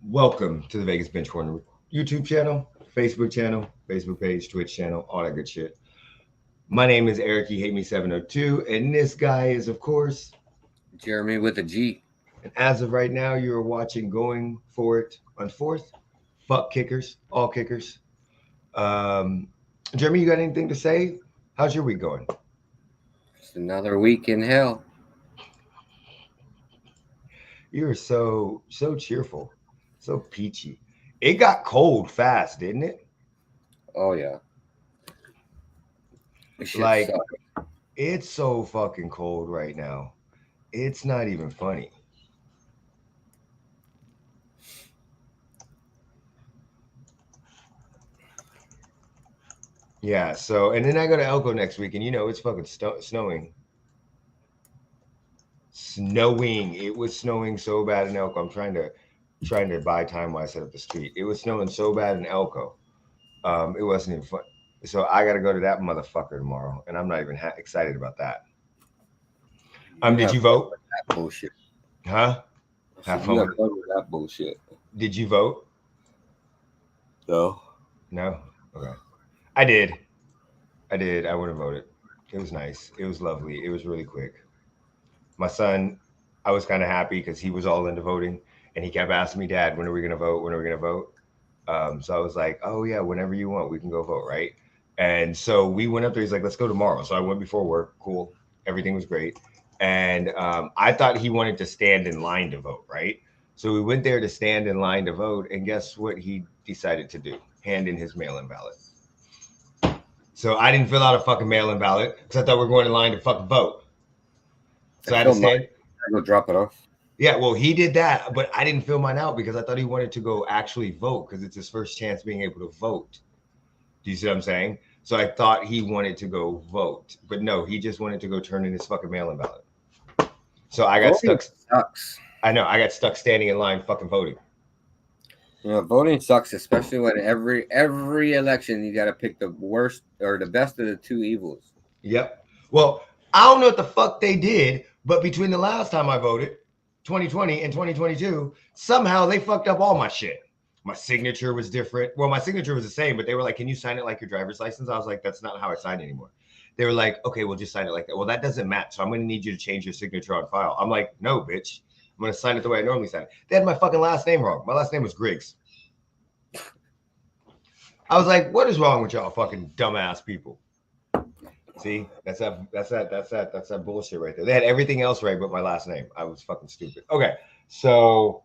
Welcome to the Vegas Bench Corner YouTube channel, Facebook page, Twitch channel, all that good shit. My name is Eric You Hate Me 702, and this guy is, of course, Jeremy with a G. and as of right now, you are watching Going For It on fourth. Fuck kickers, all kickers. Um, Jeremy, you got anything to say? How's your week going? It's another week in hell. You're so cheerful, so peachy. It got cold fast, didn't it? Oh yeah, this shit Like sucks. it's so fucking cold right now. It's not even funny. Yeah. So, and then I go to Elko next week, and it's fucking snowing. Snowing. It was snowing so bad in Elko. I'm trying to buy time while I set up the street. It was snowing so bad in Elko. It wasn't even fun. So I got to go to that motherfucker tomorrow, and I'm not even excited about that. You Did have you fun vote? with that bullshit. Huh? I Have said, fun you with have it. fun with that bullshit. Did you vote? No. No. Okay. I did. I did. I would have voted. It was nice. It was lovely. It was really quick. My son, I was kind of happy because he was all into voting, and he kept asking me, "Dad, when are we gonna vote? When are we gonna vote?" So I was like, "Oh yeah, whenever you want, we can go vote, right?" And so we went up there. He's like, "Let's go tomorrow." So I went before work. Cool. Everything was great. And I thought he wanted to stand in line to vote, right? So we went there to stand in line to vote, and guess what he decided to do? Hand in his mail-in ballot. So I didn't fill out a fucking mail-in ballot because I thought we were going in line to fucking vote. I So I had to filled mine. stand. I go drop it off. Yeah, well, he did that, but I didn't fill mine out because I thought he wanted to go actually vote because it's his first chance being able to vote. Do you see what I'm saying? So I thought he wanted to go vote, but no, he just wanted to go turn in his fucking mail-in ballot. So I got Voting stuck. sucks. I know I got stuck standing in line fucking voting. Voting sucks, especially when every election you got to pick the worst or the best of the two evils. Yep. Well, I don't know what the fuck they did, but between the last time I voted, 2020 and 2022, somehow they fucked up all my shit. My signature was different. Well, my signature was the same, but they were like, "Can you sign it like your driver's license?" I was like, "That's not how I sign anymore." They were like, "Okay, we'll just sign it like that." Well, that doesn't match, so I'm going to need you to change your signature on file. I'm like, "No, bitch. I'm going to sign it the way I normally sign it." They had my fucking last name wrong. My last name was Griggs. I was like, "What is wrong with y'all fucking dumbass people?" See, that's that bullshit right there. They had everything else right but my last name. I was fucking stupid. Okay, so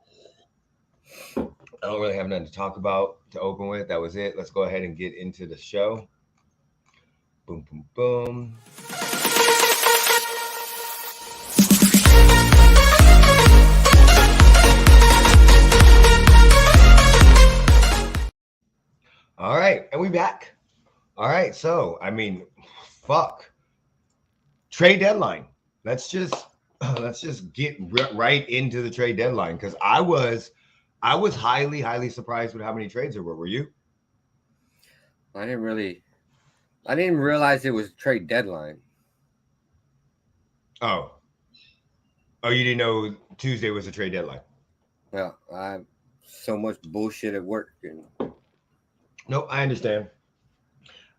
I don't really have nothing to talk about to open with. That was it. Let's go ahead and get into the show. Boom, boom, boom. All right, and we back. All right, so I mean, fuck trade deadline. Let's just let's just get right into the trade deadline because I was highly surprised with how many trades there were. Were you? I didn't really. I didn't realize it was trade deadline. Oh, oh, you didn't know Tuesday was a trade deadline? Well, I so much bullshit at work, and Nope, I understand.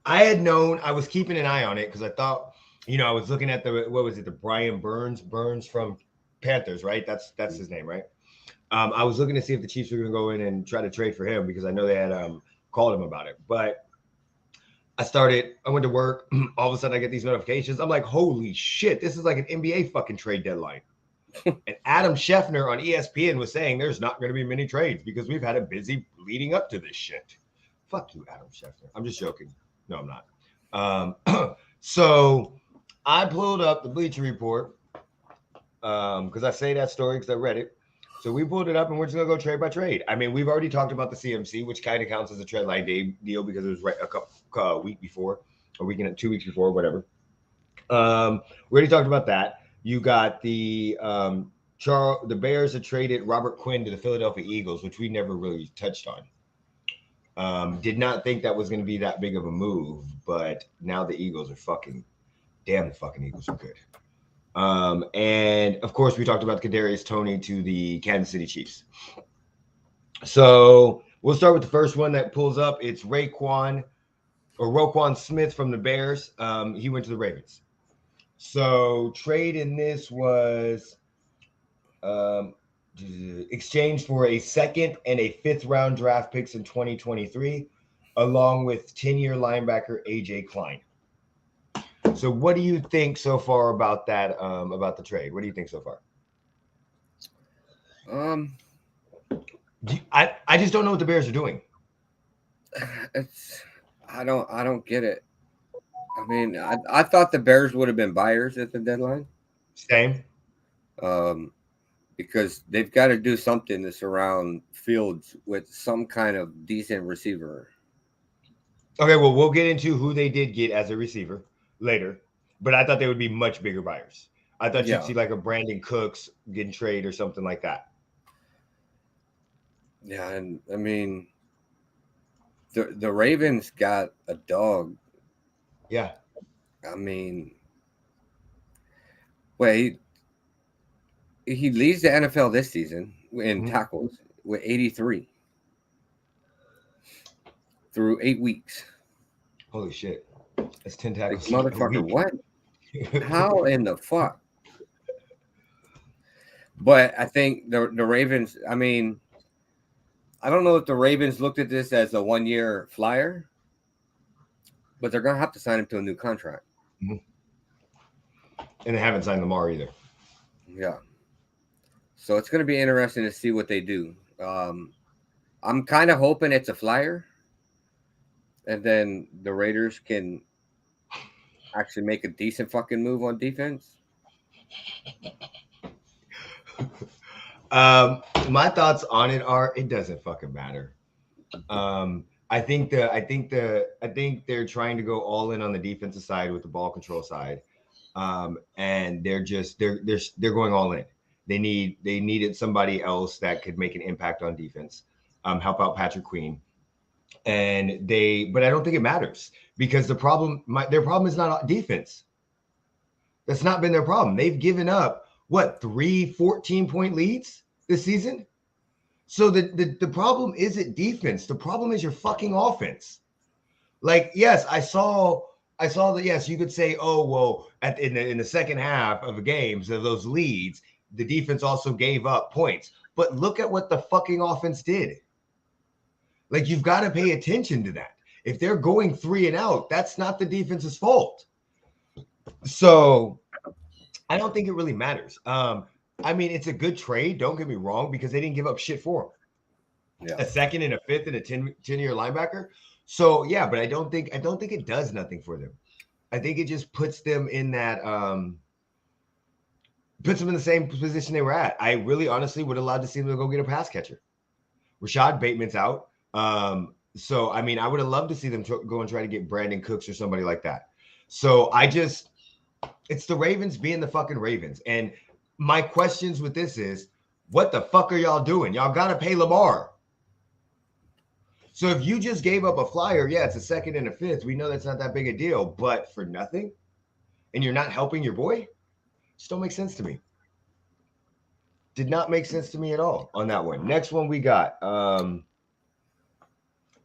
I had known I was keeping an eye on it because I thought, I was looking at the what was it, the Brian Burns from Panthers, right? That's his name, right? I was looking to see if the Chiefs were going to go in and try to trade for him because I know they had called him about it. But I went to work. All of a sudden, I get these notifications. I'm like, holy shit, this is like an NBA fucking trade deadline. And Adam Scheffner on ESPN was saying there's not going to be many trades because we've had a busy leading up to this shit. Fuck you, Adam Scheffner. I'm just joking. No, I'm not. So I pulled up the Bleacher Report because I say that story because I read it. So we pulled it up and we're just gonna go trade by trade. I mean, we've already talked about the CMC, which kind of counts as a trade line day deal because it was right a week before, a week and 2 weeks before, whatever. We already talked about that. You got the Bears had traded Robert Quinn to the Philadelphia Eagles, which we never really touched on. Did not think that was going to be that big of a move, but now the Eagles are fucking damn. The fucking Eagles are good. And of course, we talked about Kadarius Toney to the Kansas City Chiefs. So we'll start with the first one that pulls up. It's Roquan Smith from the Bears. He went to the Ravens. So trade in this was um, exchanged for a second and a fifth round draft picks in 2023, along with 10-year linebacker AJ Klein. So what do you think so far about that? About the trade? What do you think so far? I just don't know what the Bears are doing. I don't get it. I mean, I thought the Bears would have been buyers at the deadline. Same. Because they've got to do something to surround Fields with some kind of decent receiver. Okay, well, we'll get into who they did get as a receiver later, but I thought they would be much bigger buyers. I thought you'd see like a Brandon Cooks getting trade or something like that. Yeah, and I mean, the Ravens got a dog. Yeah. I mean, wait, he leads the NFL this season in tackles with 83 through 8 weeks. Holy shit. That's 10 tackles. Like, motherfucker, what? How in the fuck? But I think the Ravens, I mean, I don't know if the Ravens looked at this as a 1-year flyer, but they're going to have to sign him to a new contract. And they haven't signed Lamar either. Yeah. So it's going to be interesting to see what they do. I'm kind of hoping it's a flyer, and then the Raiders can actually make a decent fucking move on defense. My thoughts on it are it doesn't fucking matter. I think they're trying to go all in on the defensive side with the ball control side. And they're going all in. They needed somebody else that could make an impact on defense, help out Patrick Queen. But I don't think it matters because their problem is not defense. That's not been their problem. They've given up 3 14-point leads this season. So the problem isn't defense. The problem is your fucking offense. Like, yes, I saw that. Yes, you could say, oh, well, in the second half of the games of those leads, the defense also gave up points. But look at what the fucking offense did. Like, you've got to pay attention to that. If they're going 3 and out, that's not the defense's fault. So I don't think it really matters. I mean, it's a good trade. Don't get me wrong, because they didn't give up shit for him. Yeah. A second and a fifth and a 10-year linebacker. So yeah, but I don't think it does nothing for them. I think it just puts them in that puts them in the same position they were at. I really honestly would have loved to see them go get a pass catcher. Rashad Bateman's out. So I mean, I would have loved to see them go and try to get Brandon Cooks or somebody like that. So it's the Ravens being the fucking Ravens. And my questions with this is, what the fuck are y'all doing? Y'all got to pay Lamar. So if you just gave up a flyer, yeah, it's a second and a fifth. We know that's not that big a deal, but for nothing, and you're not helping your boy, just don't make sense to me. Did not make sense to me at all on that one. Next one we got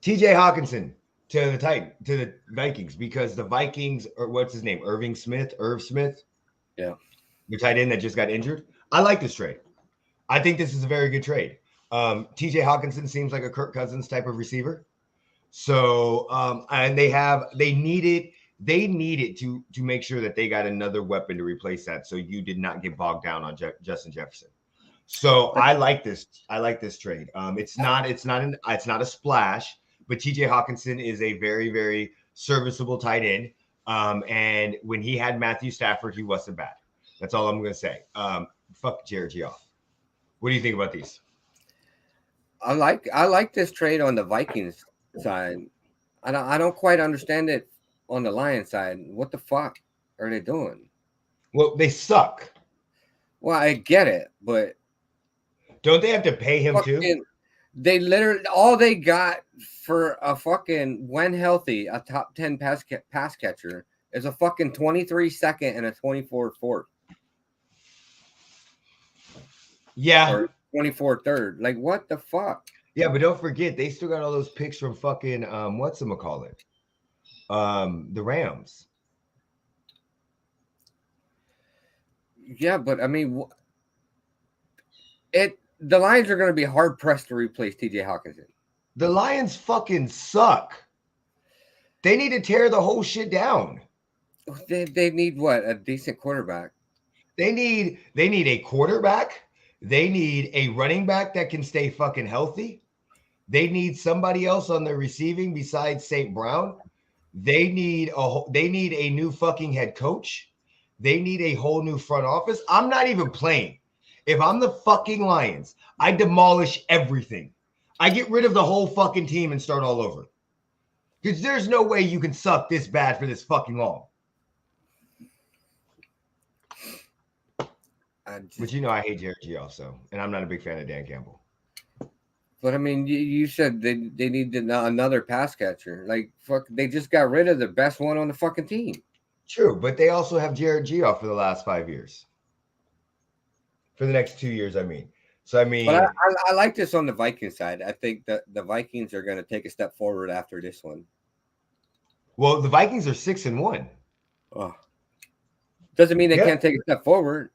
TJ Hawkinson to the Vikings, because the Vikings, or what's his name? Irv Smith. Yeah. The tight end that just got injured. I like this trade. I think this is a very good trade. TJ Hawkinson seems like a Kirk Cousins type of receiver. So, and they needed to make sure that they got another weapon to replace that. So you did not get bogged down on Justin Jefferson. So I like this trade. It's not a splash, but TJ Hawkinson is a very, very serviceable tight end. And when he had Matthew Stafford, he wasn't bad. That's all I'm going to say. Fuck Jared Goff. What do you think about these? I like this trade on the Vikings side. I don't quite understand it on the Lions side. What the fuck are they doing? Well, they suck. Well, I get it, but don't they have to pay him too? They literally all they got for a fucking, when healthy, a top 10 pass catcher is a fucking 23 second and a 24 fourth. Yeah. Or 24 third. Like, what the fuck? Yeah, but don't forget they still got all those picks from fucking whatchamacallit? The Rams. Yeah, but I mean, the Lions are going to be hard pressed to replace T.J. Hawkinson. The Lions fucking suck. They need to tear the whole shit down. They need what? A decent quarterback. They need a quarterback. They need a running back that can stay fucking healthy. They need somebody else on the receiving besides St. Brown. They need a new fucking head coach. They need a whole new front office. I'm not even playing. If I'm the fucking Lions, I demolish everything. I get rid of the whole fucking team and start all over. Because there's no way you can suck this bad for this fucking long. But you know I hate Jared Goff, so, and I'm not a big fan of Dan Campbell. But I mean, you said they need another pass catcher. Like, fuck, they just got rid of the best one on the fucking team. True, but they also have Jared Goff for the last 5 years. For the next 2 years, I mean. So I mean, but I like this on the Vikings side. I think that the Vikings are going to take a step forward after this one. Well, the Vikings are 6-1. Oh, doesn't mean they can't take a step forward.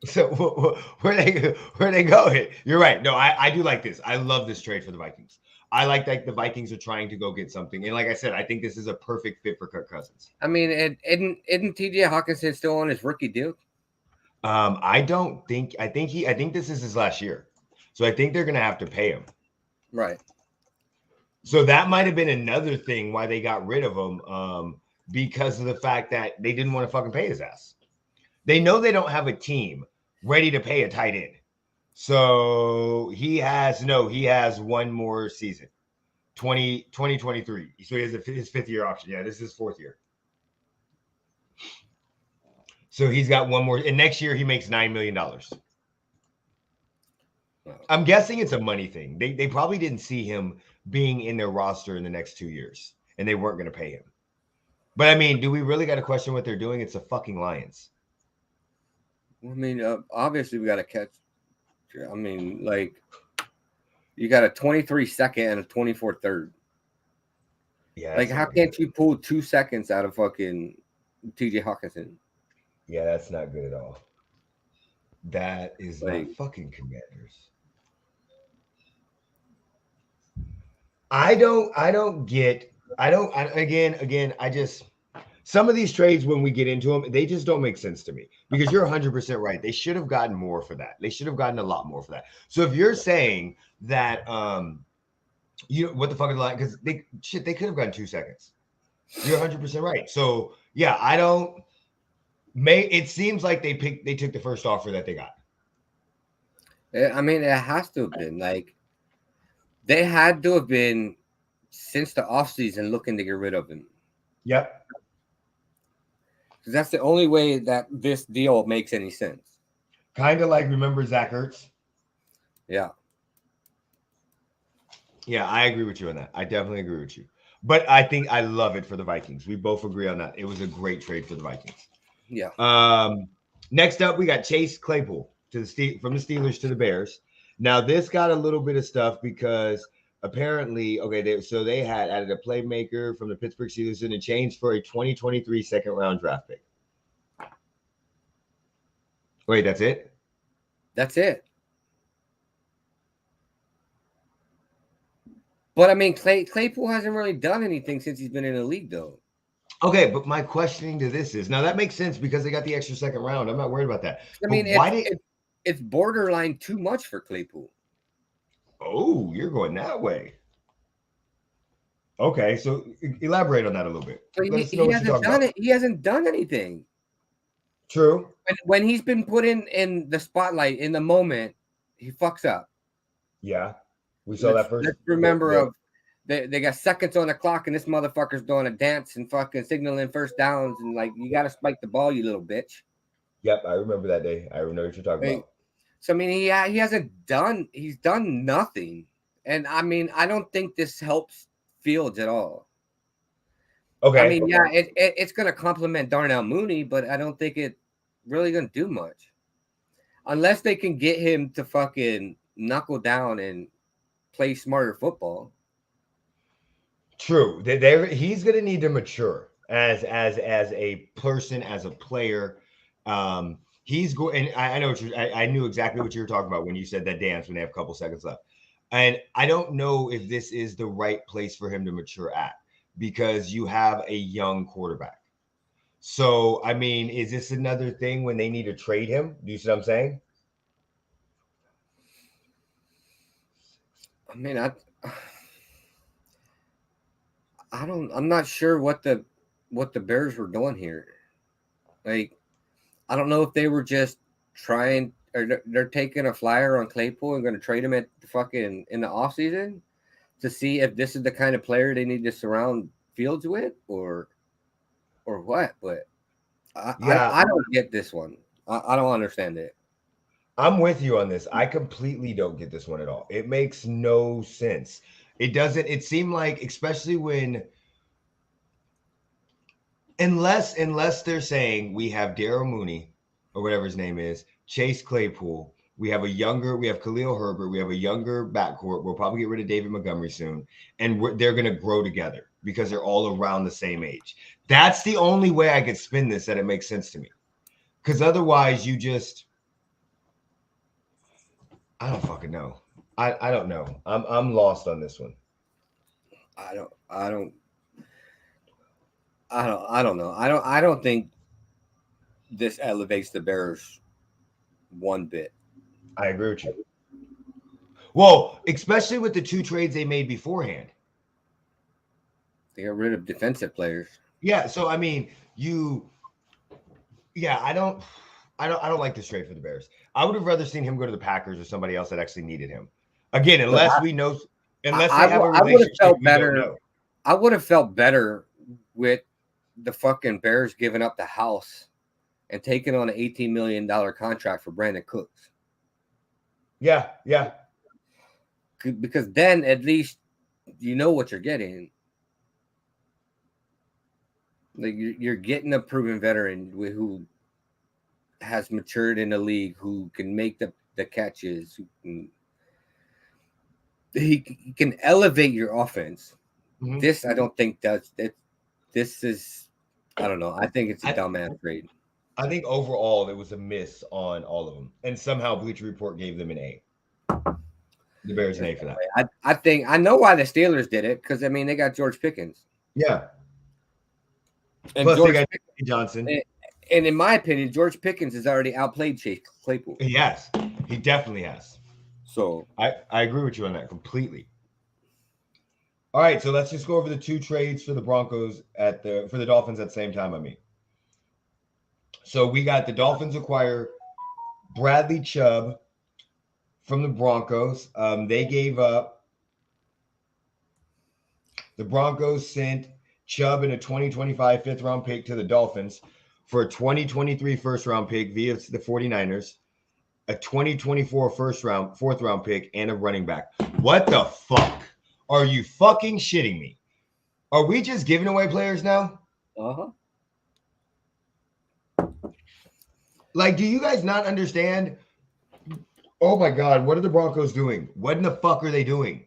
So where they going? You're right. No, I do like this. I love this trade for the Vikings. I like that the Vikings are trying to go get something. And like I said, I think this is a perfect fit for Kirk Cousins. I mean, isn't T.J. Hawkinson still on his rookie deal? I don't think. I think this is his last year. So I think they're gonna have to pay him. Right. So that might have been another thing why they got rid of him. Because of the fact that they didn't want to fucking pay his ass. They know they don't have a team ready to pay a tight end. So he has one more season, 2023. So he has his 5th year option. Yeah, this is his 4th year. So he's got one more. And next year he makes $9 million. I'm guessing it's a money thing. They probably didn't see him being in their roster in the next 2 years, and they weren't going to pay him. But I mean, do we really got to question what they're doing? It's the fucking Lions. I mean, obviously we got to catch. I mean, like, you got a 23 second and a 24 third. Yeah. Like, how can't you pull 2 seconds out of fucking T.J. Hawkinson? Yeah, that's not good at all. That is like fucking Commanders. Some of these trades, when we get into them, they just don't make sense to me because you're 100% right. They should have gotten more for that. They should have gotten a lot more for that. So if you're saying that, what the fuck is the line? Because they could have gotten 2 seconds. You're 100% right. So yeah, it seems like they took the first offer that they got. I mean, it has to have been like they had to have been since the offseason looking to get rid of him. Yep. Because that's the only way that this deal makes any sense. Kind of like, remember Zach Ertz? Yeah. Yeah, I agree with you on that. I definitely agree with you. But I think I love it for the Vikings. We both agree on that. It was a great trade for the Vikings. Yeah. Next up, we got Chase Claypool from the Steelers to the Bears. Now, this got a little bit of stuff because apparently, they had added a playmaker from the Pittsburgh Steelers in exchange for a 2023 second-round draft pick. Wait, that's it? That's it. But I mean, Claypool hasn't really done anything since he's been in the league, though. Okay, but my questioning to this is, now that makes sense because they got the extra second round. I'm not worried about that. I mean, it's borderline too much for Claypool. Oh, you're going that way. Okay, so elaborate on that a little bit. He hasn't done anything. True. When he's been put in the spotlight in the moment, he fucks up. Yeah, we saw that first. Let's remember they got seconds on the clock and this motherfucker's doing a dance and fucking signaling first downs and like, you got to spike the ball, you little bitch. Yep, I remember that day. I remember what you're talking about. So I mean, he's done nothing, and I mean, I don't think this helps Fields at all. Okay. I mean, yeah, it's going to complement Darnell Mooney, but I don't think it really going to do much unless they can get him to fucking knuckle down and play smarter football. True. He's going to need to mature as a person, as a player. He's going, and I know what I knew exactly what you were talking about when you said that dance when they have a couple seconds left. And I don't know if this is the right place for him to mature at because you have a young quarterback. So, I mean, is this another thing when they need to trade him? Do you see what I'm saying? I mean, I'm not sure what the Bears were doing here. Like, I don't know if they were just trying or they're taking a flyer on Claypool and going to trade him at the fucking in the offseason to see if this is the kind of player they need to surround Fields with or what. But I don't get this one. I don't understand it. I'm with you on this. I completely don't get this one at all. It makes no sense. It doesn't. It seemed like, especially when, unless they're saying we have Daryl Mooney or whatever his name is, Chase Claypool. We have Khalil Herbert. We have a younger backcourt. We'll probably get rid of David Montgomery soon, and they're going to grow together because they're all around the same age. That's the only way I could spin this that it makes sense to me. Because otherwise, I don't fucking know. I don't know. I'm lost on this one. I don't know. I don't think this elevates the Bears one bit. I agree with you. Well, especially with the two trades they made beforehand. They got rid of defensive players. Yeah, so I mean, I don't like this trade for the Bears. I would have rather seen him go to the Packers or somebody else that actually needed him. Again, unless they have a relationship we don't know. I would have felt better with the fucking Bears giving up the house and taking on an $18 million contract for Brandon Cooks. Yeah. Because then at least you know what you're getting. Like you're getting a proven veteran who has matured in the league, who can make the catches, he can elevate your offense. Mm-hmm. This I don't think does it. This is, I don't know. I think it's a dumbass trade. I think overall it was a miss on all of them, and somehow Bleacher Report gave them an A. The Bears an A for that. I think I know why the Steelers did it because I mean they got George Pickens. Yeah. And plus George they got Johnson. And in my opinion, George Pickens has already outplayed Chase Claypool. He has. He definitely has. So I agree with you on that completely. All right, so let's just go over the two trades for the Broncos for the Dolphins at the same time. I mean, so we got the Dolphins acquire Bradley Chubb from the Broncos. They gave up. The Broncos sent Chubb and a 2025 fifth-round pick to the Dolphins for a 2023 first-round pick via the 49ers, a 2024 fourth-round pick, and a running back. What the fuck? Are you fucking shitting me? Are we just giving away players now? Uh-huh. Like, do you guys not understand? Oh my God, what are the Broncos doing? What in the fuck are they doing?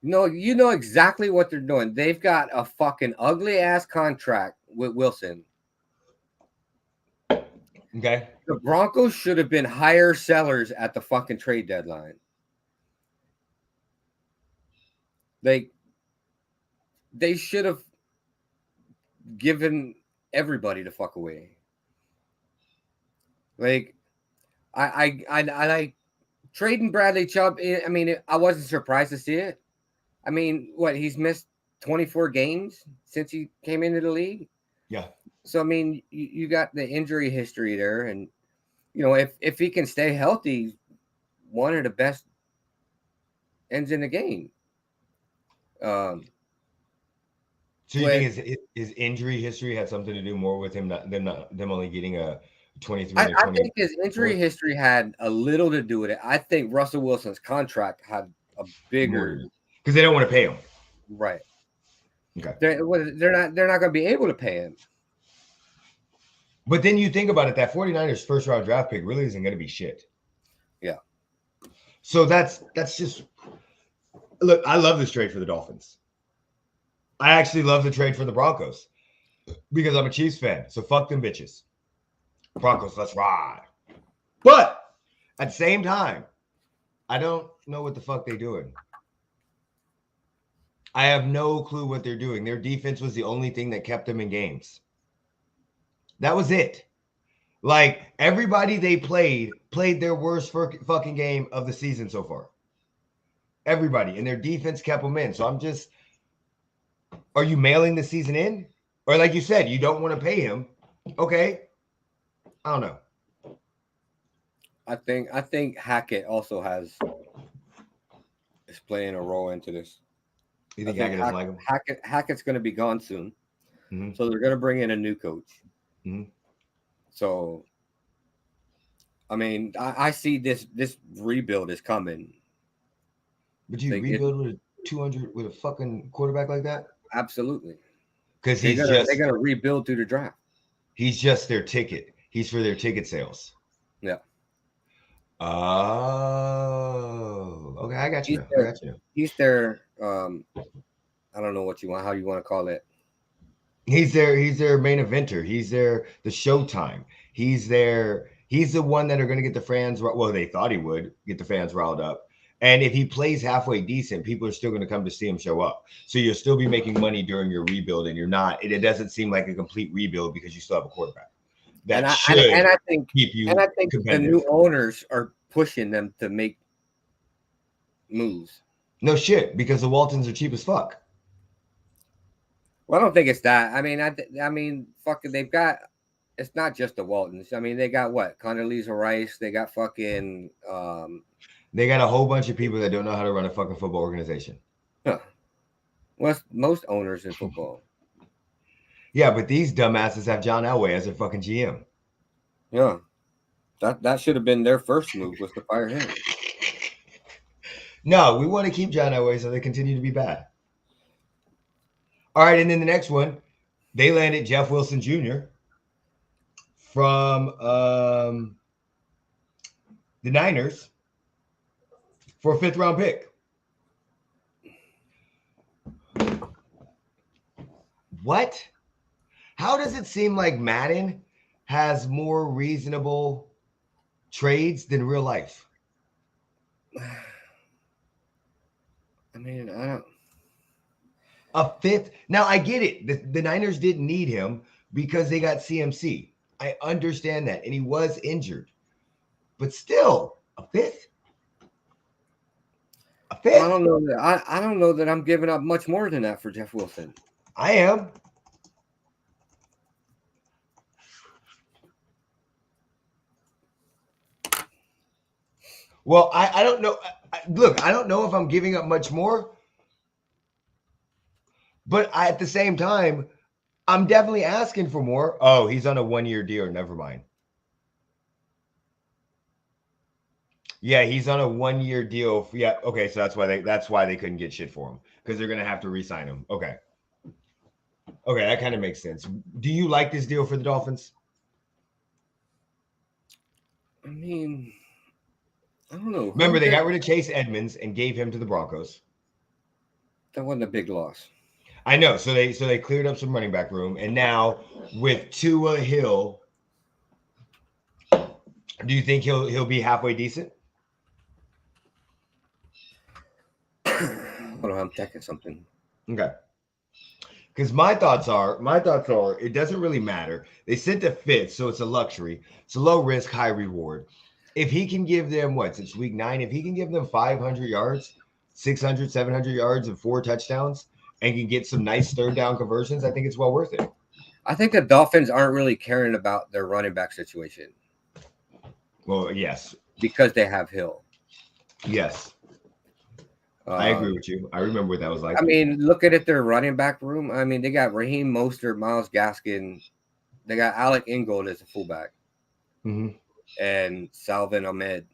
No, you know exactly what they're doing. They've got a fucking ugly ass contract with Wilson. Okay. The Broncos should have been higher sellers at the fucking trade deadline. They should have given everybody the fuck away. Like, I like trading Bradley Chubb. I mean, I wasn't surprised to see it. I mean, he's missed 24 games since he came into the league. Yeah. So, I mean, you got the injury history there. And, you know, if he can stay healthy, one of the best ends in the game. So you think his injury history had something to do more with him them only getting a 23? I think his injury history had a little to do with it. I think Russell Wilson's contract had a bigger because they don't want to pay him. Right. Okay. They're not going to be able to pay him. But then you think about it, that 49ers first round draft pick really isn't going to be shit. Yeah. So that's just Look, I love this trade for the Dolphins. I actually love the trade for the Broncos because I'm a Chiefs fan. So fuck them bitches. Broncos, let's ride. But at the same time, I don't know what the fuck they're doing. I have no clue what they're doing. Their defense was the only thing that kept them in games. That was it. Like everybody they played their worst fucking game of the season so far. Everybody, and their defense kept them in. So I'm just, are you mailing the season in? Or like you said, you don't want to pay him. Okay. I don't know. I think Hackett also is playing a role into this. You think Hackett doesn't like him? Hackett's going to be gone soon, so they're going to bring in a new coach. So, I mean, I see this rebuild is coming. But you rebuild with a 200 with a fucking quarterback like that? Absolutely. Because they're gonna rebuild through the draft. He's just their ticket. He's for their ticket sales. Yeah. Oh, okay. I got you. He's their I don't know how you want to call it. He's their main eventer. He's the showtime. He's the one that are going to get the fans. Well, they thought he would get the fans riled up. And if he plays halfway decent, people are still going to come to see him show up. So you'll still be making money during your rebuild, and you're not. It doesn't seem like a complete rebuild because you still have a quarterback. I think the new owners are pushing them to make moves. No shit, because the Waltons are cheap as fuck. Well, I don't think it's that. I mean, fucking, they've got. It's not just the Waltons. I mean, they got what? Condoleezza Rice. They got fucking. They got a whole bunch of people that don't know how to run a fucking football organization. Huh. Well, most owners in football. Yeah, but these dumbasses have John Elway as their fucking GM. Yeah. That should have been their first move, was to fire him. No, we want to keep John Elway so they continue to be bad. All right, and then the next one, they landed Jeff Wilson Jr. from the Niners for a 5th round pick. What? How does it seem like Madden has more reasonable trades than real life? I mean, I don't. A 5th. Now, I get it. The Niners didn't need him because they got CMC. I understand that. And he was injured. But still, a 5th? A 5th? Well, I don't know that I'm giving up much more than that for Jeff Wilson. I am. Well, I don't know. Look, I don't know if I'm giving up much more. But at the same time, I'm definitely asking for more. Oh, he's on a 1-year deal. Never mind. Yeah, he's on a 1-year deal. Yeah, okay, so that's why they couldn't get shit for him, because they're gonna have to re-sign him. Okay, that kind of makes sense. Do you like this deal for the Dolphins? I mean, I don't know. Remember, they got rid of Chase Edmonds and gave him to the Broncos. That wasn't a big loss. I know. So they cleared up some running back room, and now with Tua Hill, do you think he'll be halfway decent? Hold on, I'm checking something. Okay. Because my thoughts are, it doesn't really matter. They sent a 5th, so it's a luxury. It's a low risk, high reward. If he can give them, it's week 9, if he can give them 500 yards, 600, 700 yards and 4 touchdowns and can get some nice 3rd down conversions, I think it's well worth it. I think the Dolphins aren't really caring about their running back situation. Well, yes. Because they have Hill. Yes. I agree with you. I remember what that was like. I mean, looking at their running back room, I mean, they got Raheem Mostert, Myles Gaskin. They got Alec Ingold as a fullback. And Salvin Ahmed.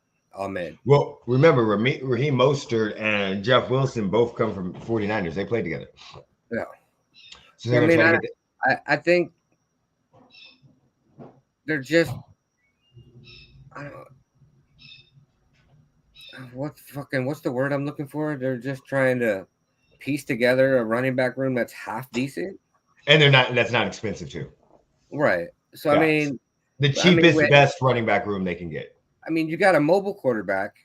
Well, remember, Raheem Mostert and Jeff Wilson both come from 49ers. They played together. Yeah. So I mean, I think they're just, I don't know. what's the word I'm looking for? They're just trying to piece together a running back room that's half decent. And they're not. That's not expensive too. Right. So I Facts. mean, The I mean, cheapest, best running back room they can get. you got a mobile quarterback.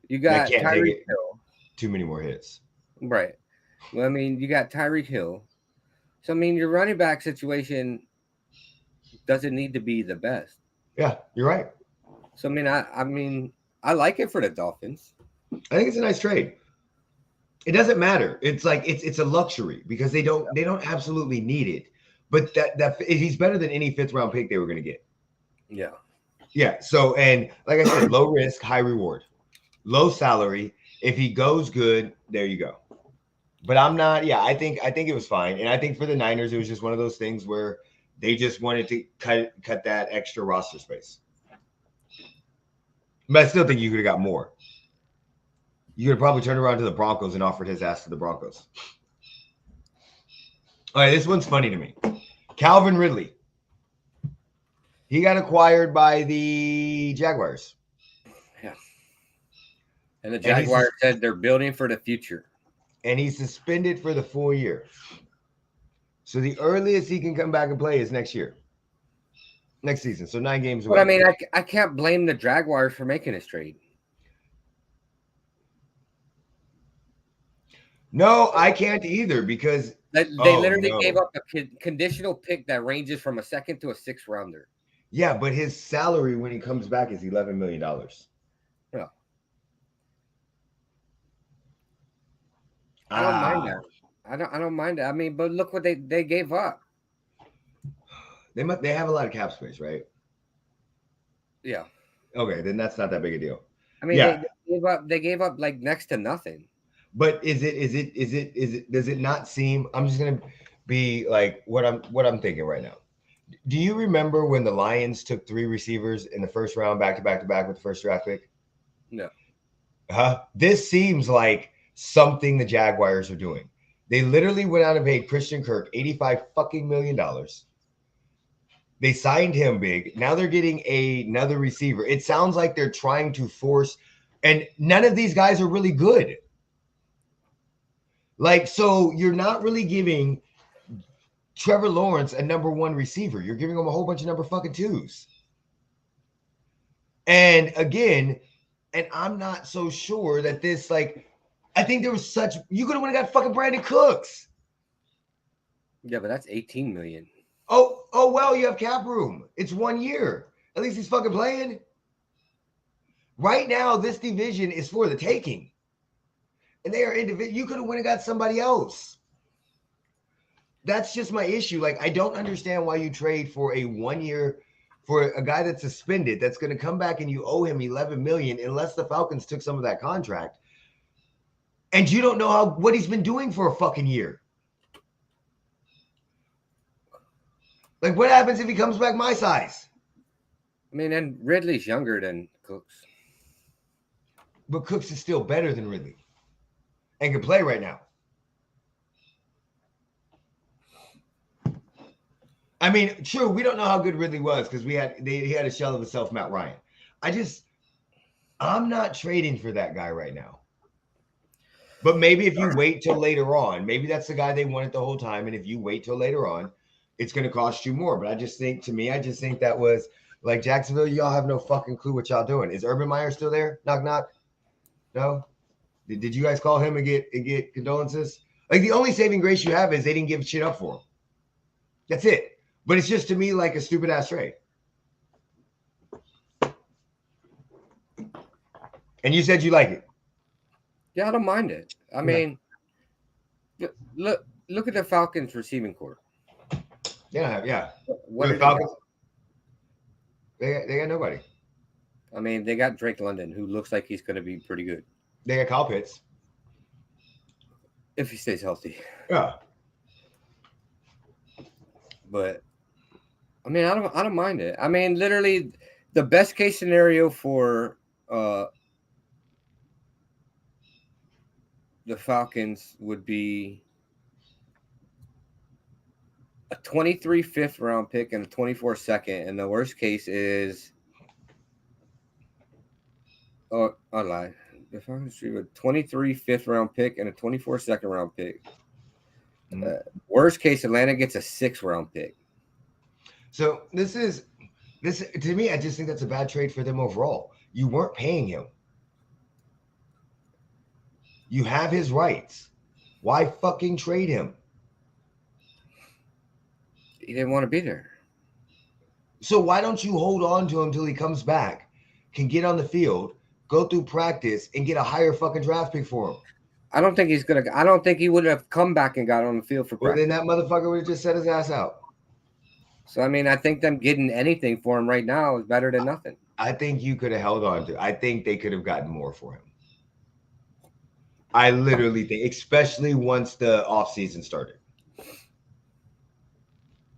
You That got can't take Tyreek it Hill. too many more hits. Right. Well, I mean, you got Tyreek Hill. So I mean, your running back situation doesn't need to be the best. Yeah, you're right. So I mean, I like it for the Dolphins. I think it's a nice trade. It doesn't matter. It's like it's a luxury because they don't absolutely need it. But that he's better than any fifth round pick they were going to get. Yeah. Yeah. So and like I said, low risk, high reward, low salary. If he goes good, there you go. But I'm not. Yeah, I think it was fine, and I think for the Niners, it was just one of those things where they just wanted to cut that extra roster space. But I still think you could have got more. You could have probably turned around to the Broncos and offered his ass to the Broncos. All right, this one's funny to me. Calvin Ridley. He got acquired by the Jaguars. Yeah. And the Jaguars said they're building for the future. And he's suspended for the full year. So the earliest he can come back and play is next season. So 9 games away. But I mean, I can't blame the Jaguars for making this trade. No, I can't either because They literally gave up a conditional pick that ranges from a second to a 6th rounder. Yeah, but his salary when he comes back is $11 million. Yeah. I don't mind that. I don't mind that. I mean, but look what they gave up. They have a lot of cap space, right? Yeah. Okay, then that's not that big a deal. I mean, yeah. they gave up like next to nothing. But does it not seem? I'm just gonna be like what I'm thinking right now. Do you remember when the Lions took 3 receivers in the first round back to back with the first draft pick? No. This seems like something the Jaguars are doing. They literally went out and paid Christian Kirk $85 fucking million. They signed him big. Now they're getting another receiver. It sounds like they're trying to force, and none of these guys are really good. Like, so you're not really giving Trevor Lawrence a number 1 receiver. You're giving him a whole bunch of number fucking 2s. And again, and I'm not so sure that this, like, I think there was such, you could have went and got fucking Brandon Cooks. Yeah, but that's 18 million. Oh, well, you have cap room. It's 1 year. At least he's fucking playing. Right now, this division is for the taking. And they are individual. You could have went and got somebody else. That's just my issue. Like, I don't understand why you trade for a 1 year for a guy that's suspended, that's going to come back and you owe him $11 million unless the Falcons took some of that contract. And you don't know what he's been doing for a fucking year. Like, what happens if he comes back my size? I mean, and Ridley's younger than Cooks. But Cooks is still better than Ridley and can play right now. I mean, true, we don't know how good Ridley was because he had a shell of himself, Matt Ryan. I'm not trading for that guy right now. But maybe if you wait till later on, maybe that's the guy they wanted the whole time. And if you wait till later on, it's going to cost you more. But I just think that was like Jacksonville, y'all have no fucking clue what y'all doing. Is Urban Meyer still there? Knock, knock. No? Did you guys call him and get condolences? Like, the only saving grace you have is they didn't give shit up for him. That's it. But it's just, to me, like a stupid ass trade. And you said you like it. Yeah, I don't mind it. I mean, look at the Falcons receiving corps. Yeah. What the Falcons? They got nobody. I mean, they got Drake London, who looks like he's going to be pretty good. They got Kyle Pitts. If he stays healthy. Yeah. But I mean, I don't mind it. I mean, literally, the best case scenario for the Falcons would be a 23 5th round pick and a 24 second, and the worst case is Oh, I lied. The Falcons receive a 23 fifth-round pick and a 24 second-round pick. Mhm. Worst case, Atlanta gets a 6th-round pick. So this to me. I just think that's a bad trade for them overall. You weren't paying him. You have his rights. Why fucking trade him? He didn't want to be there. So why don't you hold on to him until he comes back, can get on the field, go through practice, and get a higher fucking draft pick for him? I don't think he's gonna. I don't think he would have come back and got on the field for Well, practice. then that motherfucker would have just set his ass out. So I mean, I think them getting anything for him right now is better than nothing. I think you could have held on to. I think they could have gotten more for him. I literally think, especially once the offseason started.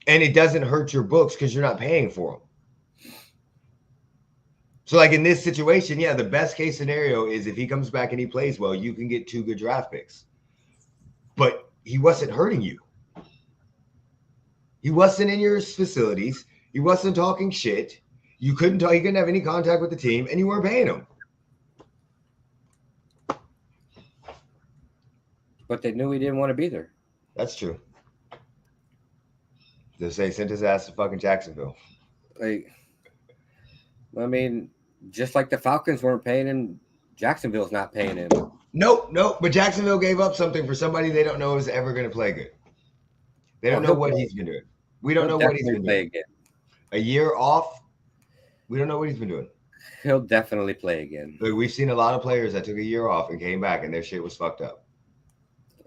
And it doesn't hurt your books because you're not paying for them. So, like in this situation, yeah, the best case scenario is if he comes back and he plays well, you can get 2 good draft picks. But he wasn't hurting you. He wasn't in your facilities. He wasn't talking shit. You couldn't talk. He couldn't have any contact with the team, and you weren't paying him. But they knew he didn't want to be there. That's true. They say sent his ass to fucking Jacksonville. Like, I mean, just like the Falcons weren't paying him, Jacksonville's not paying him. Nope. But Jacksonville gave up something for somebody they don't know is ever going to play good. They don't know what he's been doing. We don't know what he's been doing. Again. A year off. We don't know what he's been doing. He'll definitely play again. Look, we've seen a lot of players that took a year off and came back, and their shit was fucked up.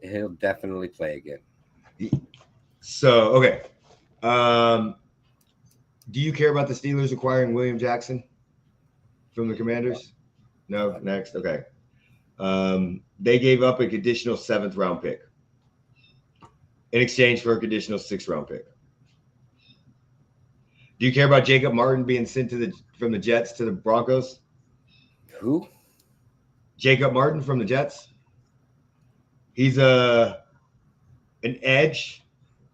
He'll definitely play again. So, okay. Do you care about the Steelers acquiring William Jackson from the Commanders? No? Next? Okay. They gave up a conditional 7th-round pick in exchange for a conditional 6th-round pick. Do you care about Jacob Martin being sent from the Jets to the Broncos? Who? Jacob Martin from the Jets. He's an edge.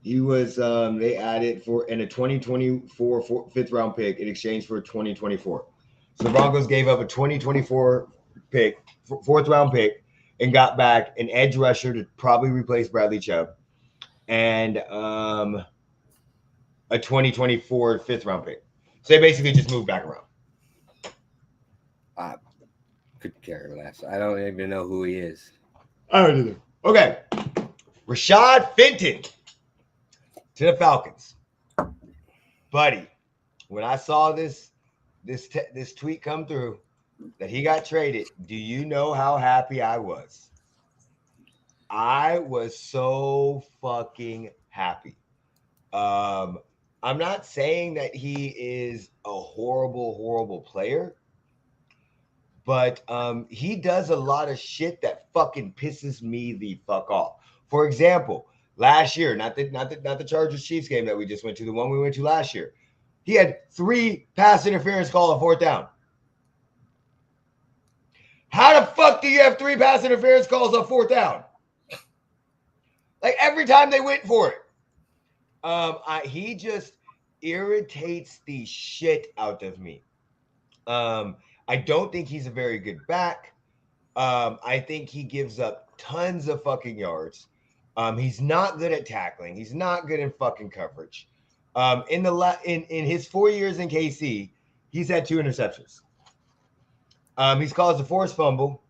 He was they added for in a 2024 5th-round pick in exchange for a 2024. So the Broncos gave up a 2024 pick, 4th-round pick, and got back an edge rusher to probably replace Bradley Chubb, and a 2024 5th-round pick. So they basically just moved back around. I could care less. I don't even know who he is. I don't either. Okay. Rashad Fenton to the Falcons. Buddy, when I saw this tweet come through that he got traded, do you know how happy I was? I was so fucking happy. I'm not saying that he is a horrible player, but he does a lot of shit that fucking pisses me the fuck off. For example, last year, not the Chargers Chiefs game that we just went to, the one we went to last year, he had 3 pass interference calls on 4th down. How the fuck do you have 3 pass interference calls on 4th down? Like every time they went for it. He just irritates the shit out of me. I don't think he's a very good back. I think he gives up tons of fucking yards. He's not good at tackling. He's not good in fucking coverage. In his 4 years in KC, he's had 2 interceptions. He's caused a forced fumble.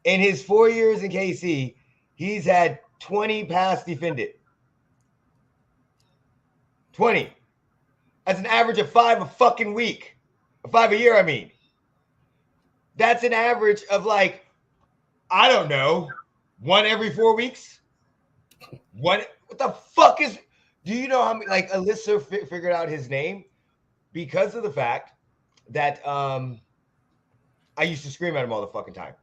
In his 4 years in KC, he's had 20 pass defended. 20. That's an average of 5 a fucking week. 5 a year, I mean. That's an average of like, I don't know, 1 every 4 weeks. What the fuck is? Do you know how many? Like Alyssa figured out his name because of the fact that I used to scream at him all the fucking time.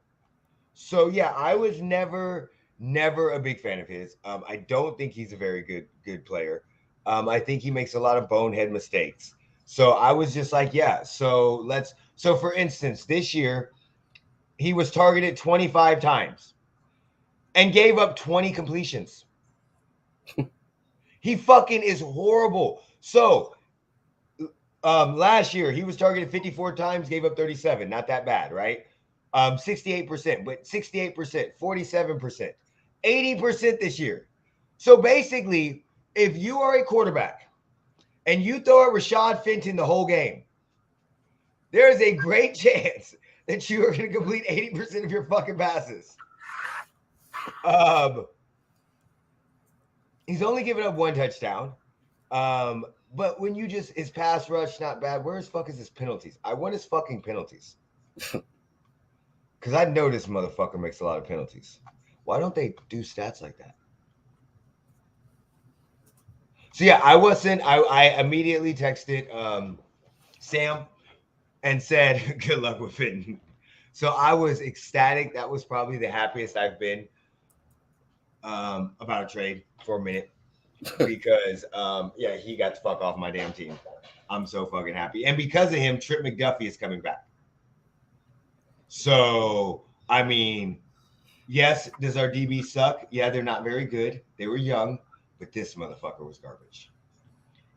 So yeah, I was never a big fan of his. I don't think he's a very good player. I think he makes a lot of bonehead mistakes. So I was just like, yeah. So for instance, this year he was targeted 25 times and gave up 20 completions. He fucking is horrible. So Last year he was targeted 54 times, gave up 37. Not that bad, right? 68%, but 68%, 47%, 80% this year. So basically, if you are a quarterback and you throw at Rashad Fenton the whole game, there is a great chance that you are going to complete 80% of your fucking passes. He's only given up one touchdown. But when you just his pass rush not bad. Where as fuck is his penalties? I want his fucking penalties. Because I know this motherfucker makes a lot of penalties. Why don't they do stats like that? So yeah, I immediately texted Sam and said, good luck with Fenton. So I was ecstatic. That was probably the happiest I've been about a trade for a minute. Because yeah, he got to fuck off my damn team. I'm so fucking happy. And because of him, Trip McDuffie is coming back. So I mean, yes, does our DB suck? Yeah, they're not very good. They were young, but this motherfucker was garbage.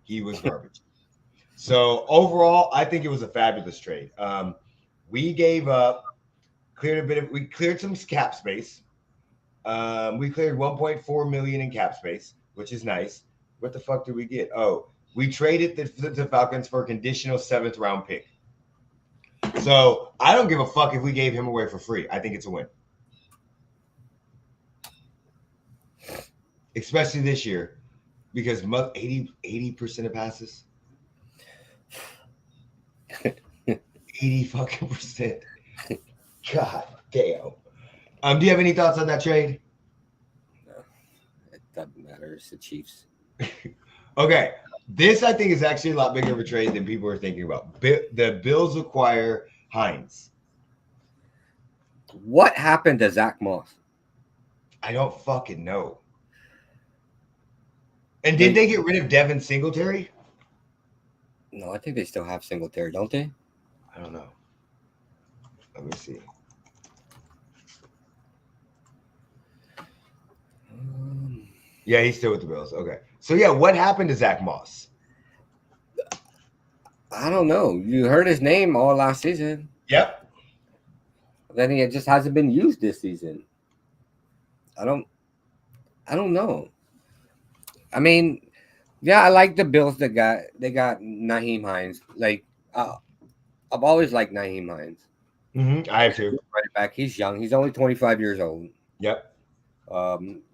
He was garbage. So overall, I think it was a fabulous trade. We gave up, we cleared some cap space. We cleared 1.4 million in cap space, which is nice. What the fuck did we get? Oh, we traded the Falcons for a conditional 7th round pick. So I don't give a fuck if we gave him away for free. I think it's a win. Especially this year, because 80% of passes. 80 fucking percent. God damn. Do you have any thoughts on that trade? No, it doesn't matter. It's the Chiefs. Okay. This, I think, is actually a lot bigger of a trade than people are thinking about. The Bills acquire Hines. What happened to Zach Moss? I don't fucking know. And did they get rid of Devin Singletary? No, I think they still have Singletary, don't they? I don't know. Let me see. Yeah, he's still with the Bills. Okay. So, yeah, what happened to Zach Moss? I don't know. You heard his name all last season. Yep. Then he just hasn't been used this season. I don't know. I mean, yeah, I like the Bills they got Nyheim Hines. Like, I've always liked Nyheim Hines. Mm-hmm. I have too. Right back. He's young. He's only 25 years old. Yep.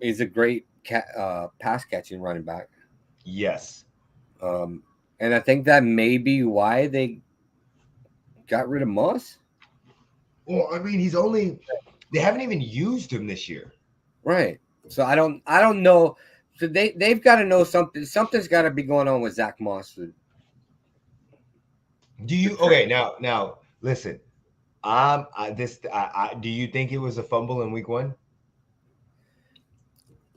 He's a great pass catching running back. Yes. And I think that may be why they got rid of Moss. Well, I mean, they haven't even used him this year. Right. So I don't know. So they've got to know something. Something's got to be going on with Zach Moss. Do you okay now listen. Do you think it was a fumble in week 1?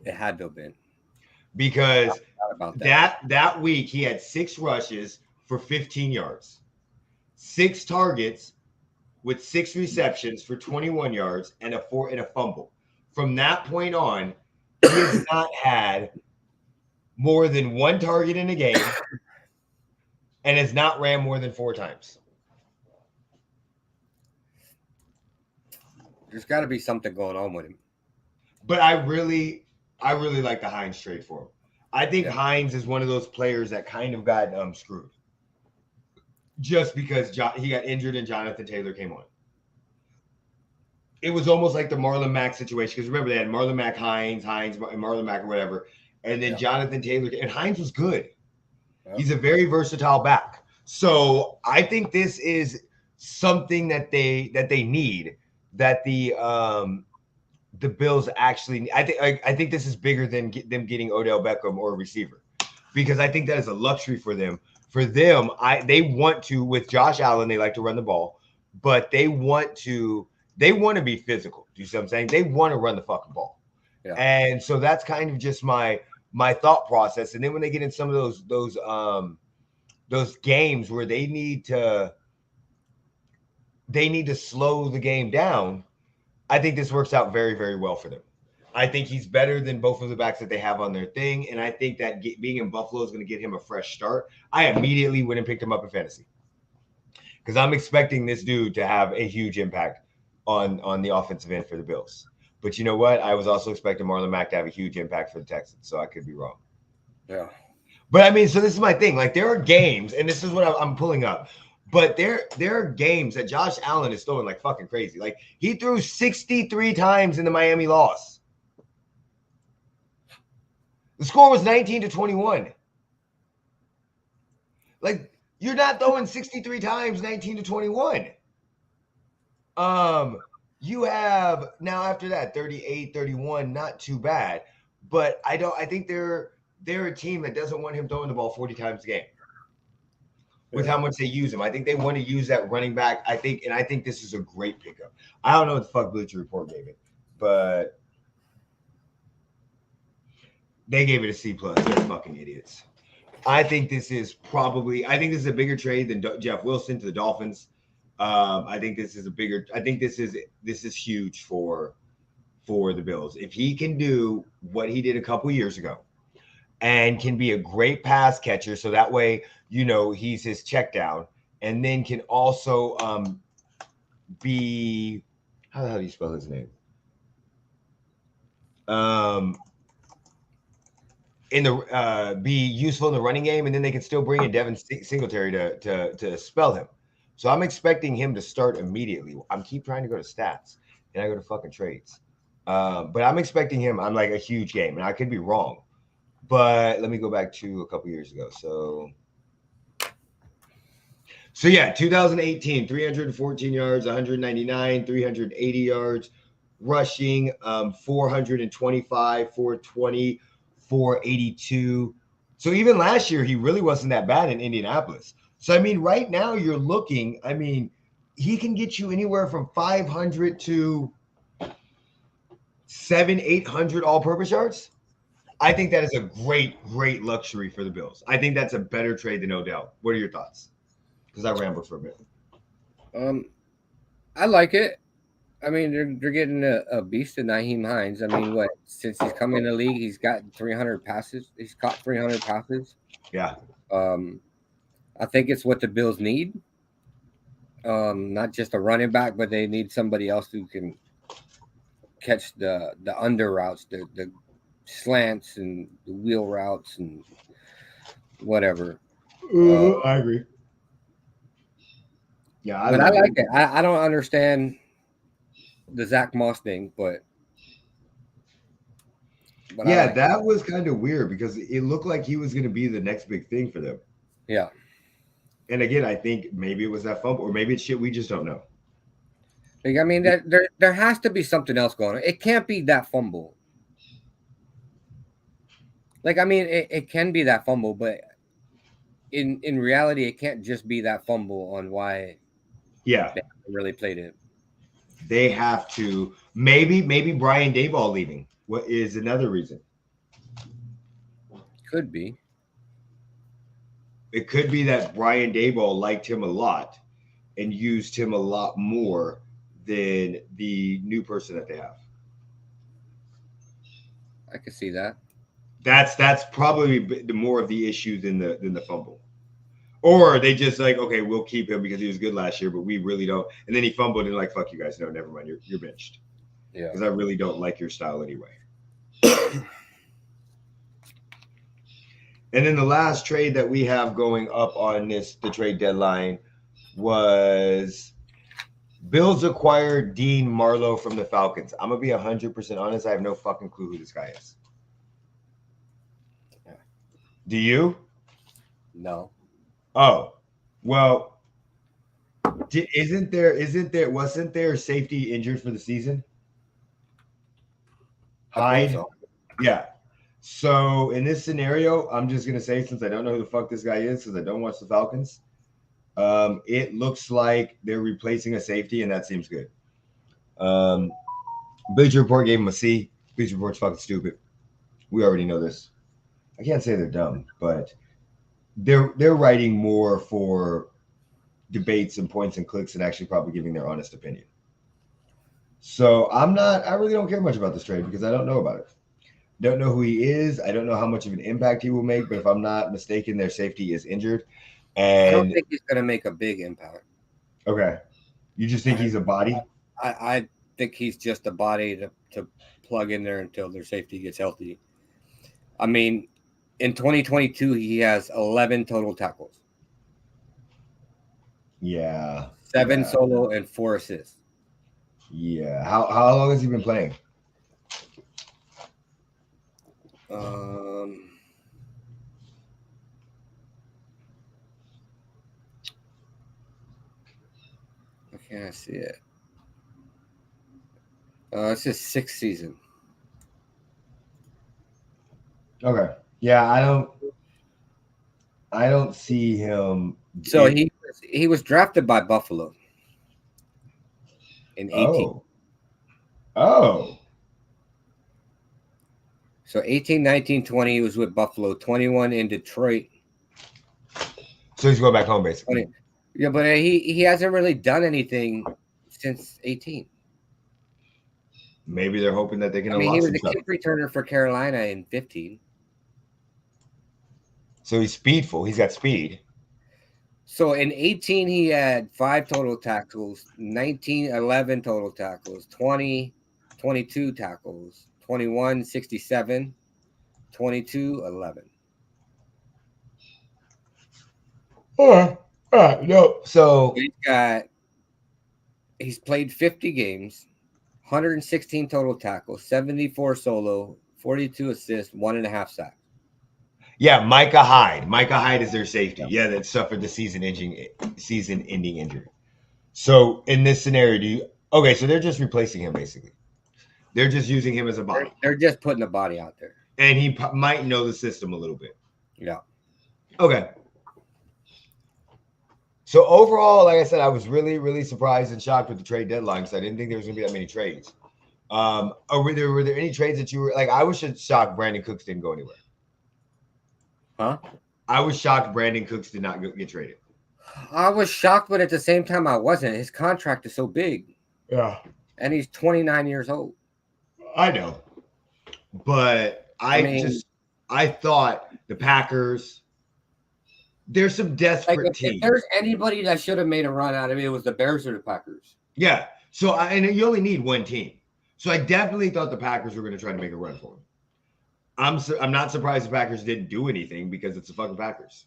It had to have been. Because that week he had 6 rushes for 15 yards, 6 targets with 6 receptions for 21 yards and a fumble. From that point on, he has not had more than 1 target in a game and has not ran more than 4 times. There's got to be something going on with him. But I really like the Hines trade for him. I think Hines is one of those players that kind of got screwed. Just because he got injured and Jonathan Taylor came on. It was almost like the Marlon Mack situation. Because remember, they had Marlon Mack, Hines, Marlon Mack or whatever. And then Jonathan Taylor. And Hines was good. Yep. He's a very versatile back. So I think this is something that they need. That the Bills actually, I think this is bigger than them getting Odell Beckham or a receiver, because I think that is a luxury for them. For them, they want to, with Josh Allen, they like to run the ball, but they want to be physical. Do you see what I'm saying? They want to run the fucking ball, and so that's kind of just my thought process. And then when they get in some of those games where they need to slow the game down, I think this works out very, very well for them. I think he's better than both of the backs that they have on their thing. And I think that being in Buffalo is going to get him a fresh start. I immediately went and picked him up in fantasy because I'm expecting this dude to have a huge impact on the offensive end for the Bills. But you know what? I was also expecting Marlon Mack to have a huge impact for the Texans, so I could be wrong. Yeah. But I mean, so this is my thing. Like, there are games, and this is what I'm pulling up. But there are games that Josh Allen is throwing like fucking crazy. Like, he threw 63 times in the Miami loss. The score was 19-21. Like, you're not throwing 63 times 19-21. You have now after that 38-31, not too bad. But I think they're a team that doesn't want him throwing the ball 40 times a game. With how much they use him. I think they want to use that running back. I think this is a great pickup. I don't know what the fuck Bleacher Report gave it, but they gave it a C+. They're fucking idiots. I think this is a bigger trade than Jeff Wilson to the Dolphins. I think this is huge for the Bills. If he can do what he did a couple years ago and can be a great pass catcher, so that way, he's his check down, and then can also be, how the hell do you spell his name? Be useful in the running game, and then they can still bring in Devin Singletary to spell him. So I'm expecting him to start immediately. I'm keep trying to go to stats, and I go to fucking trades. But I'm expecting him on like a huge game, and I could be wrong. But let me go back to a couple years ago. So yeah, 2018, 314 yards, 199, 380 yards, rushing, 425, 420, 482. So even last year, he really wasn't that bad in Indianapolis. So, I mean, right now you're looking, he can get you anywhere from 500 to 700-800 all-purpose yards. I think that is a great, great luxury for the Bills. I think that's a better trade than Odell. What are your thoughts? Because I rambled for a bit. I like it. I mean, they're getting a beast in Nyheim Hines. I mean, since he's come in the league, he's got 300 passes. He's caught 300 passes. Yeah. I think it's what the Bills need. Not just a running back, but they need somebody else who can catch the under routes, the slants and the wheel routes and whatever. I agree. Yeah, I like it. I don't understand the Zach Moss thing, but yeah, that was kind of weird because it looked like he was going to be the next big thing for them. Yeah. And again, I think maybe it was that fumble, or maybe it's shit we just don't know. Like, I mean, there has to be something else going on. It can't be that fumble. Like, I mean, it can be that fumble, but in reality, it can't just be that fumble on why. Yeah, they really played it. They have to. Maybe Brian Daboll leaving. What is another reason? Could be. It could be that Brian Daboll liked him a lot and used him a lot more than the new person that they have. I could see that. That's probably the more of the issue than the fumble. Or they just like, okay, we'll keep him because he was good last year, but we really don't. And then he fumbled and like, fuck you guys. No, never mind. You're benched. Yeah. Because I really don't like your style anyway. And then the last trade that we have going up on the trade deadline was Bills acquired Dean Marlowe from the Falcons. I'm going to be 100% honest. I have no fucking clue who this guy is. Do you? No. Oh, well, wasn't there safety injured for the season? Hyde? So. Yeah. So in this scenario, I'm just going to say, since I don't know who the fuck this guy is, because I don't watch the Falcons, it looks like they're replacing a safety, and that seems good. Bleacher Report gave him a C. Bleacher Report's fucking stupid. We already know this. I can't say they're dumb, but they're writing more for debates and points and clicks and actually probably giving their honest opinion. So I really don't care much about this trade because I don't know about it. Don't know who he is. I don't know how much of an impact he will make, but if I'm not mistaken, their safety is injured. I don't And think he's going to make a big impact. okay, you just think he's a body? I think he's just a body to plug in there until their safety gets healthy. I mean, in 2022, he has 11 total tackles, Yeah. 7 Yeah. solo, and 4 assists. Yeah. How long has he been playing? Um, I can't see it. It's his 6th season. Okay. Yeah, I don't see him. So he was drafted by Buffalo in 18. Oh. So 18, 19, 20, he was with Buffalo. 21 in Detroit. So he's going back home basically. 20, yeah, but he hasn't really done anything since 18. Maybe they're hoping that they can I mean, he unlock was some a stuff. kick returner for Carolina in 15. So he's speedful. He's got speed. So in 18, he had 5 total tackles, 19, 11 total tackles, 20, 22 tackles, 21, 67, 22, 11. All right. No. So He's played 50 games, 116 total tackles, 74 solo, 42 assists, 1.5 sacks. yeah, Micah Hyde. Micah Hyde is their safety. Yeah, that suffered the season-ending injury. So in this scenario, okay? So they're just replacing him basically. They're just using him as a body, They're just putting a body out there. and he might know the system a little bit. Yeah. Okay. So overall, like I said, I was really, really surprised and shocked with the trade deadline because I didn't think there was going to be that many trades. Were there any trades that you were like? I was just shocked Brandon Cooks didn't go anywhere. Huh? I was shocked Brandon Cooks did not get traded. I was shocked, but at the same time, I wasn't. His contract is so big. Yeah. And he's 29 years old. I know. But I thought the Packers, there's some desperate teams. If there's anybody that should have made a run out of it was the Bears or the Packers. Yeah. So and you only need one team. So I definitely thought the Packers were going to try to make a run for him. I'm not surprised the Packers didn't do anything because it's the fucking Packers.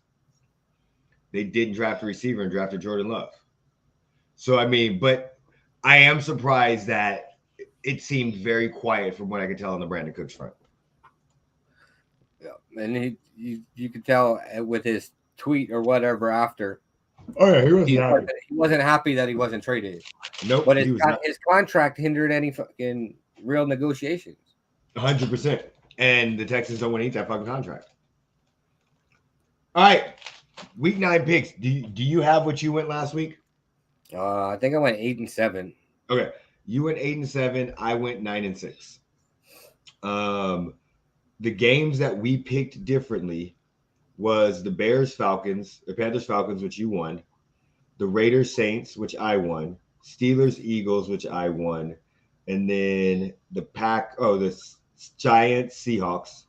They didn't draft a receiver and drafted Jordan Love. So I mean, but I am surprised that it seemed very quiet from what I could tell on the Brandon Cooks front. Yeah, and you could tell with his tweet or whatever after. Oh yeah, he wasn't happy that he wasn't traded. Nope, but his contract hindered any fucking real negotiations. 100%. And the Texans don't want to eat that fucking contract. All right, week 9 picks. Do you have what you went last week? I think I went 8-7. Okay, you went 8-7. I went 9-6. The games that we picked differently was the Bears Falcons, the Panthers Falcons, which you won, the Raiders Saints, which I won, Steelers Eagles, which I won, and then the Giants Seahawks,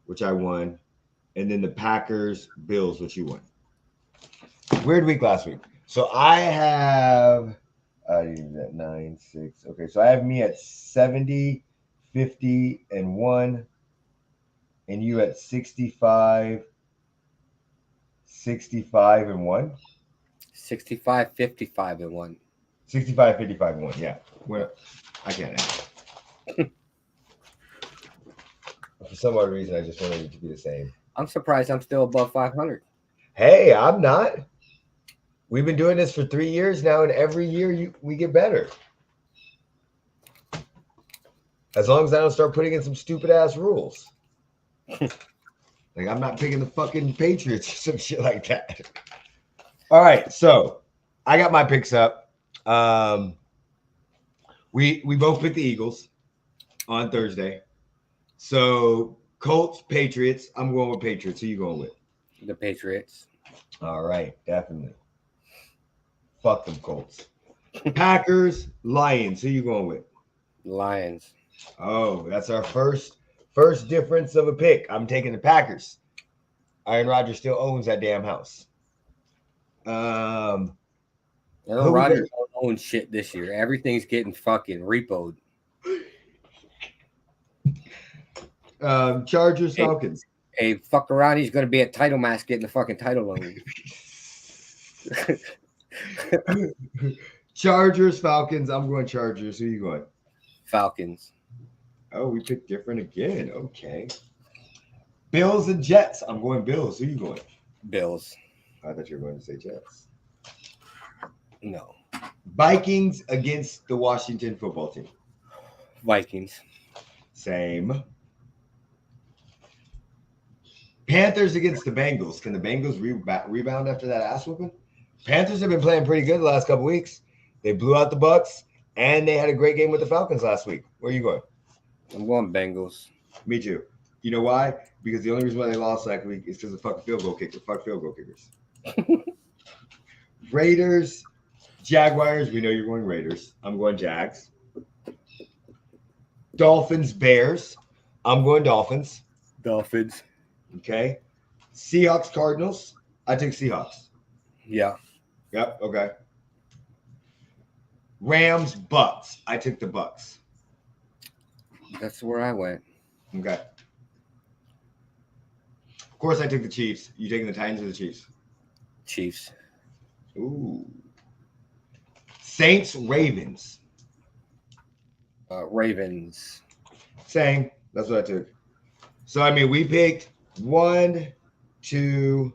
which I won, and then the Packers Bills, which you won. Weird week last week. So I have at 9-6. Okay, so I have me at 70, 50, and 1, and you at 65, 65 and 1. 65, 55 and 1. 65, 55 and 1. Yeah. Well, I can't add. For some odd reason, I just wanted it to be the same. I'm surprised I'm still above 500. Hey, I'm not. We've been doing this for 3 years now, and every year we get better. As long as I don't start putting in some stupid ass rules. Like I'm not picking the fucking Patriots or some shit like that. All right, so I got my picks up. We both picked the Eagles on Thursday. So Colts, Patriots. I'm going with Patriots. Who you going with? The Patriots. All right, definitely. Fuck them Colts. Packers, Lions. Who you going with? Lions. Oh, that's our first difference of a pick. I'm taking the Packers. Aaron Rodgers still owns that damn house. Aaron Who we Rodgers don't own shit this year. Everything's getting fucking repoed. Chargers, Hey. Falcons. Hey, fuck around. He's going to be at Title Mask getting the fucking title loan. Chargers, Falcons. I'm going Chargers. Who you going? Falcons. Oh, we picked different again. Okay. Bills and Jets. I'm going Bills. Who you going? Bills. I thought you were going to say Jets. No. Vikings against the Washington football team. Vikings. Same. Panthers against the Bengals. Can the Bengals rebound after that ass whooping? Panthers have been playing pretty good the last couple weeks. They blew out the Bucks, and they had a great game with the Falcons last week. Where are you going? I'm going Bengals. Me too. You know why? Because the only reason why they lost last week is because of fucking field goal kicker. Fuck field goal kickers. Raiders, Jaguars. We know you're going Raiders. I'm going Jags. Dolphins, Bears. I'm going Dolphins. Dolphins. Okay. Seahawks, Cardinals. I take Seahawks. Yeah. Yep. Okay. Rams, Bucks. I took the Bucks. That's where I went. Okay. Of course, I took the Chiefs. You taking the Titans or the Chiefs? Chiefs. Ooh. Saints, Ravens. Ravens. Same. That's what I took. So, I mean, we picked 1, 2,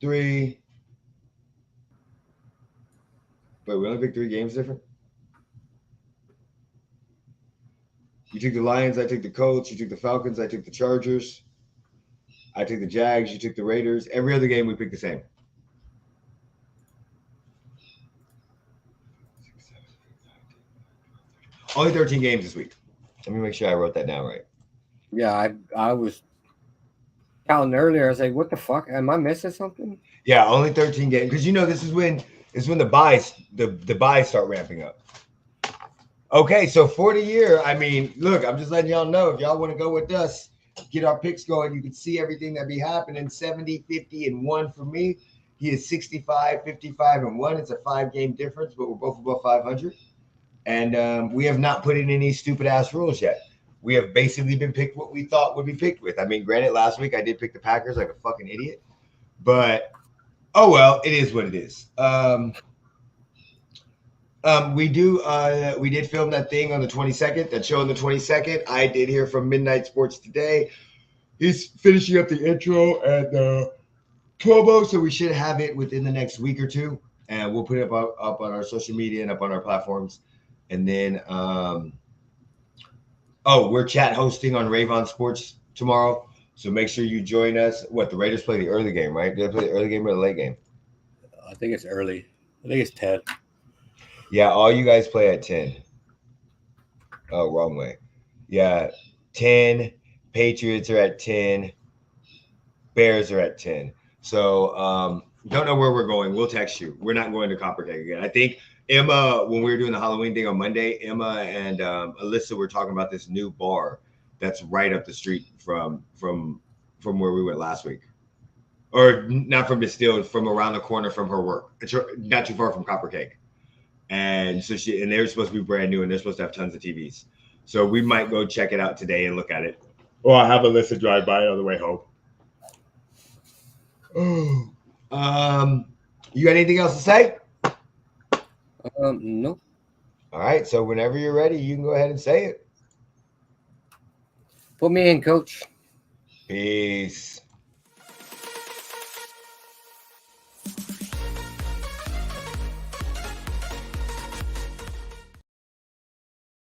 3. Wait, we only picked 3 games different? You took the Lions, I took the Colts, you took the Falcons, I took the Chargers. I took the Jags, you took the Raiders. Every other game we picked the same. Only 13 games this week. Let me make sure I wrote that down right. Yeah, I was counting earlier. I was like, what the fuck? Am I missing something? Yeah, only 13 games. Because this is when the buys start ramping up. Okay, so for the year, I mean, look, I'm just letting y'all know if y'all want to go with us, get our picks going. You can see everything that be happening. 70, 50, and 1 for me. He is 65, 55, and 1. It's a 5-game difference, but we're both above 500. And we have not put in any stupid ass rules yet. We have basically been picked what we thought would be picked with. I mean, granted, last week I did pick the Packers like a fucking idiot, but oh well, it is what it is. We did film that thing on the 22nd, that show on the 22nd. I did hear from Midnight Sports today. He's finishing up the intro at the Promo, so we should have it within the next week or two, and we'll put it up on our social media and up on our platforms. And then, we're chat hosting on Ravon Sports tomorrow, so make sure you join us. What, the Raiders play the early game, right? Do they play the early game or the late game? I think it's early. I think it's 10. Yeah, all you guys play at 10. Oh, wrong way. Yeah, 10. Patriots are at 10. Bears are at 10. So don't know where we're going. We'll text you. We're not going to Copper Cake again. I think Emma, when we were doing the Halloween thing on Monday, Emma and Alyssa were talking about this new bar that's right up the street from where we went last week. Or not from Distilled, from around the corner from her work. It's not too far from Copper Cake. And so they're supposed to be brand new, and they're supposed to have tons of TVs. So we might go check it out today and look at it. Or I'll have Alyssa drive by on the way home. You got anything else to say? No. All right. So whenever you're ready, you can go ahead and say it. Put me in, coach. Peace.